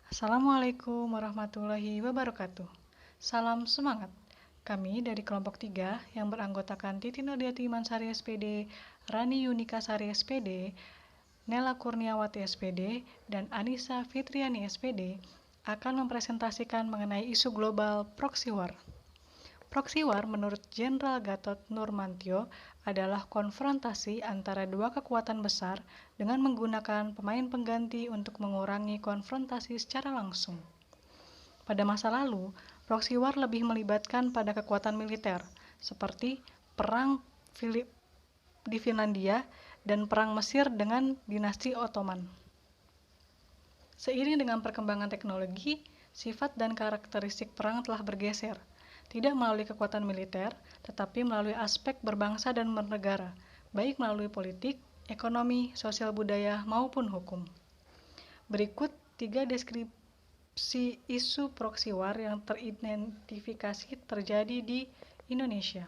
Assalamualaikum warahmatullahi wabarakatuh. Salam semangat. Kami dari kelompok 3 yang beranggotakan Titi Nurdiati Mansari SPD, Rani Yunika Sari SPD, Nela Kurniawati SPD, dan Anissa Fitriani SPD akan mempresentasikan mengenai isu global proxy war. Proxy war menurut Jenderal Gatot Nurmantio adalah konfrontasi antara dua kekuatan besar dengan menggunakan pemain pengganti untuk mengurangi konfrontasi secara langsung. Pada masa lalu, proxy war lebih melibatkan pada kekuatan militer, seperti perang di Finlandia dan perang Mesir dengan dinasti Ottoman. Seiring dengan perkembangan teknologi, sifat dan karakteristik perang telah bergeser, tidak melalui kekuatan militer, tetapi melalui aspek berbangsa dan bernegara, baik melalui politik, ekonomi, sosial budaya, maupun hukum. Berikut 3 deskripsi isu proxy war yang teridentifikasi terjadi di Indonesia.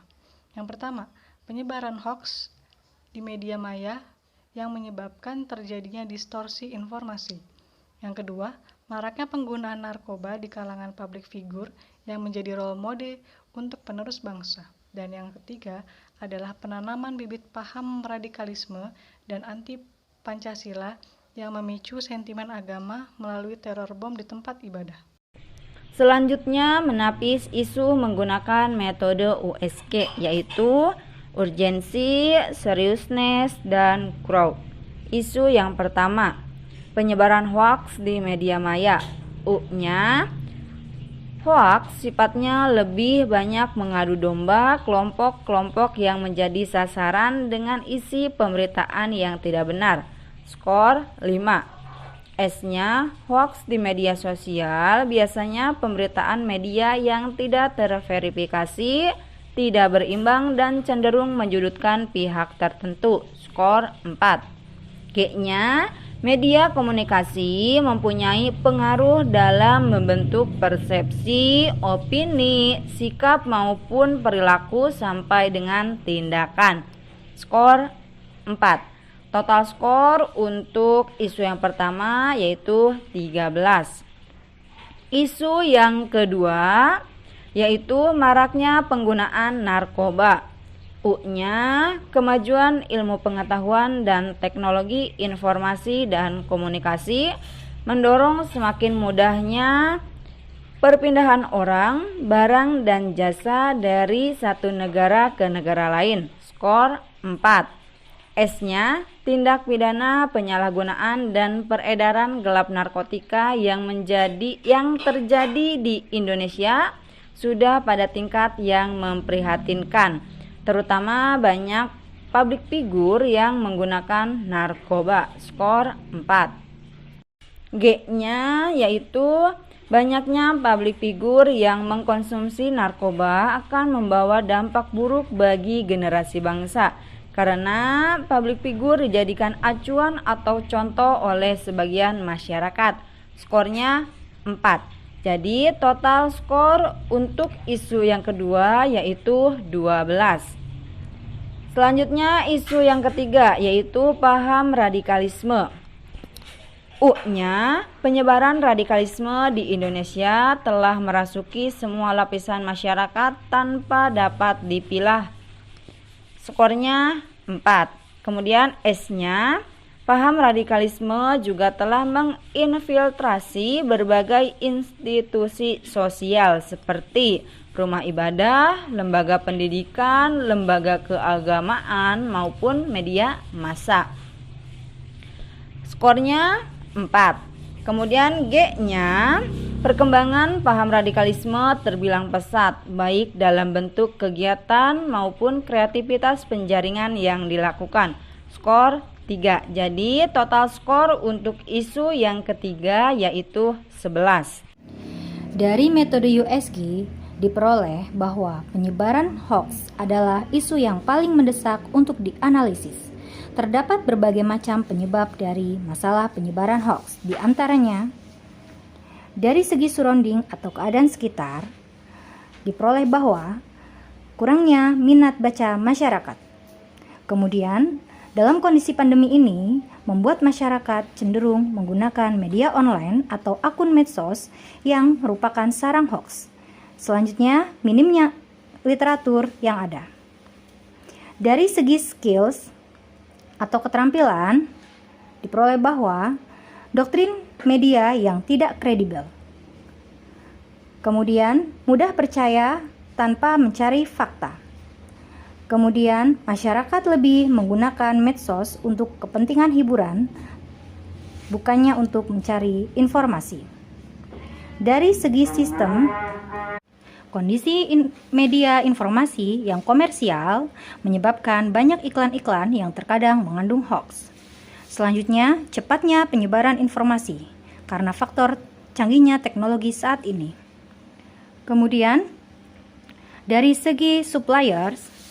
Yang pertama, penyebaran hoax di media maya yang menyebabkan terjadinya distorsi informasi. Yang kedua, maraknya penggunaan narkoba di kalangan publik figur yang menjadi role model untuk penerus bangsa. Dan yang ketiga adalah penanaman bibit paham radikalisme dan anti-Pancasila yang memicu sentimen agama melalui teror bom di tempat ibadah. Selanjutnya, menapis isu menggunakan metode USG, yaitu urgensi, seriousness, dan crowd. Isu yang pertama, penyebaran hoaks di media maya. U-nya, hoaks sifatnya lebih banyak mengadu domba kelompok-kelompok yang menjadi sasaran dengan isi pemberitaan yang tidak benar. Skor 5. S-nya, hoaks di media sosial biasanya pemberitaan media yang tidak terverifikasi, tidak berimbang, dan cenderung menjudutkan pihak tertentu. Skor 4. G-nya, media komunikasi mempunyai pengaruh dalam membentuk persepsi, opini, sikap maupun perilaku sampai dengan tindakan. Skor 4. Total skor untuk isu yang pertama yaitu 13. Isu yang kedua yaitu maraknya penggunaan narkoba. U-nya, kemajuan ilmu pengetahuan dan teknologi informasi dan komunikasi mendorong semakin mudahnya perpindahan orang, barang, dan jasa dari satu negara ke negara lain. Skor 4. S-nya, tindak pidana penyalahgunaan dan peredaran gelap narkotika yang terjadi di Indonesia sudah pada tingkat yang memprihatinkan, terutama banyak publik figur yang menggunakan narkoba. Skor 4. G-nya yaitu banyaknya publik figur yang mengkonsumsi narkoba akan membawa dampak buruk bagi generasi bangsa, karena publik figur dijadikan acuan atau contoh oleh sebagian masyarakat. Skornya 4. Jadi total skor untuk isu yang kedua yaitu 12. Selanjutnya isu yang ketiga yaitu paham radikalisme. U-nya, penyebaran radikalisme di Indonesia telah merasuki semua lapisan masyarakat tanpa dapat dipilah. Skornya 4. Kemudian S-nya, paham radikalisme juga telah menginfiltrasi berbagai institusi sosial seperti rumah ibadah, lembaga pendidikan, lembaga keagamaan, maupun media massa. Skornya 4. Kemudian G-nya, perkembangan paham radikalisme terbilang pesat, baik dalam bentuk kegiatan maupun kreativitas penjaringan yang dilakukan. Skor 3. Jadi total skor untuk isu yang ketiga yaitu 11. Dari metode USG diperoleh bahwa penyebaran hoax adalah isu yang paling mendesak untuk dianalisis. Terdapat berbagai macam penyebab dari masalah penyebaran hoax, di antaranya dari segi surrounding atau keadaan sekitar, diperoleh bahwa kurangnya minat baca masyarakat. Kemudian Dalam kondisi pandemi ini, membuat masyarakat cenderung menggunakan media online atau akun medsos yang merupakan sarang hoaks. Selanjutnya, minimnya literatur yang ada. Dari segi skills atau keterampilan, diperoleh bahwa doktrin media yang tidak kredibel. Kemudian, mudah percaya tanpa mencari fakta. Kemudian, masyarakat lebih menggunakan medsos untuk kepentingan hiburan, bukannya untuk mencari informasi. Dari segi sistem, kondisi media informasi yang komersial menyebabkan banyak iklan-iklan yang terkadang mengandung hoaks. Selanjutnya, cepatnya penyebaran informasi karena faktor canggihnya teknologi saat ini. Kemudian, dari segi suppliers,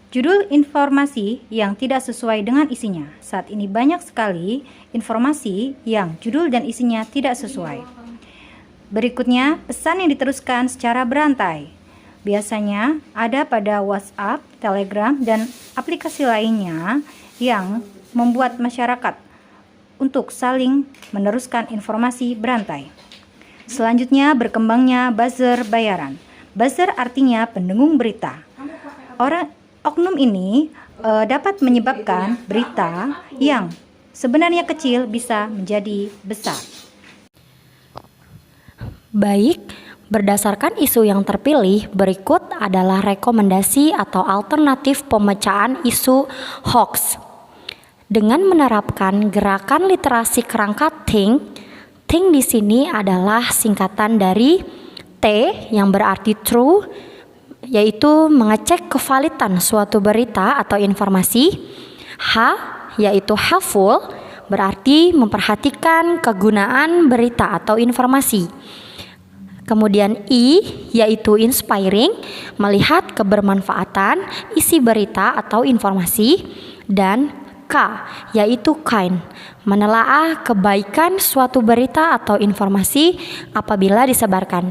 judul informasi yang tidak sesuai dengan isinya. Saat ini banyak sekali informasi yang judul dan isinya tidak sesuai. Berikutnya, pesan yang diteruskan secara berantai. Biasanya ada pada WhatsApp, Telegram, dan aplikasi lainnya yang membuat masyarakat untuk saling meneruskan informasi berantai. Selanjutnya, berkembangnya buzzer bayaran. Buzzer artinya pendengung berita. Oknum ini dapat menyebabkan berita yang sebenarnya kecil bisa menjadi besar. Baik, berdasarkan isu yang terpilih, berikut adalah rekomendasi atau alternatif pemecahan isu hoax. Dengan menerapkan gerakan literasi kerangka think di sini adalah singkatan dari T yang berarti true, yaitu mengecek kevalidan suatu berita atau informasi. H yaitu helpful, berarti memperhatikan kegunaan berita atau informasi. Kemudian I yaitu inspiring, melihat kebermanfaatan isi berita atau informasi. Dan K yaitu kind, menelaah kebaikan suatu berita atau informasi apabila disebarkan.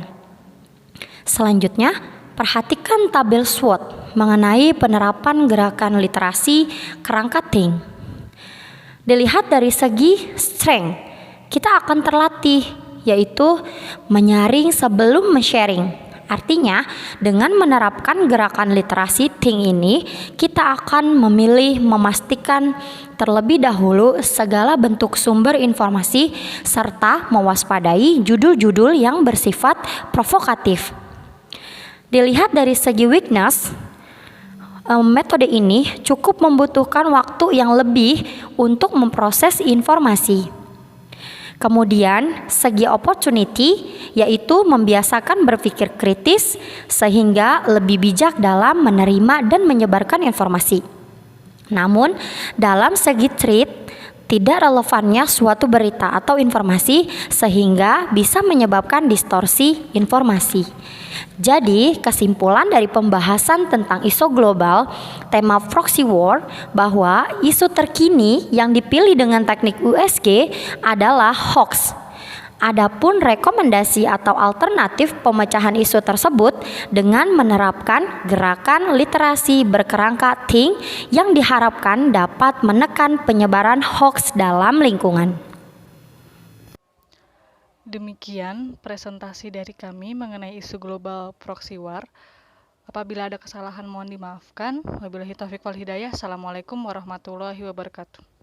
Selanjutnya, perhatikan tabel SWOT mengenai penerapan gerakan literasi kerangka think. Dilihat dari segi strength, kita akan terlatih, yaitu menyaring sebelum men-sharing. Artinya, dengan menerapkan gerakan literasi think ini, kita akan memastikan terlebih dahulu segala bentuk sumber informasi serta mewaspadai judul-judul yang bersifat provokatif. Dilihat dari segi weakness, metode ini cukup membutuhkan waktu yang lebih untuk memproses informasi. Kemudian, segi opportunity yaitu membiasakan berpikir kritis sehingga lebih bijak dalam menerima dan menyebarkan informasi. Namun, dalam segi threat, tidak relevannya suatu berita atau informasi sehingga bisa menyebabkan distorsi informasi. Jadi, kesimpulan dari pembahasan tentang isu global, tema proxy war, bahwa isu terkini yang dipilih dengan teknik USG adalah hoax. Adapun rekomendasi atau alternatif pemecahan isu tersebut dengan menerapkan gerakan literasi berkerangka think yang diharapkan dapat menekan penyebaran hoax dalam lingkungan. Demikian presentasi dari kami mengenai isu global proxy war. Apabila ada kesalahan mohon dimaafkan. Wabillahi taufiq wal hidayah. Assalamualaikum warahmatullahi wabarakatuh.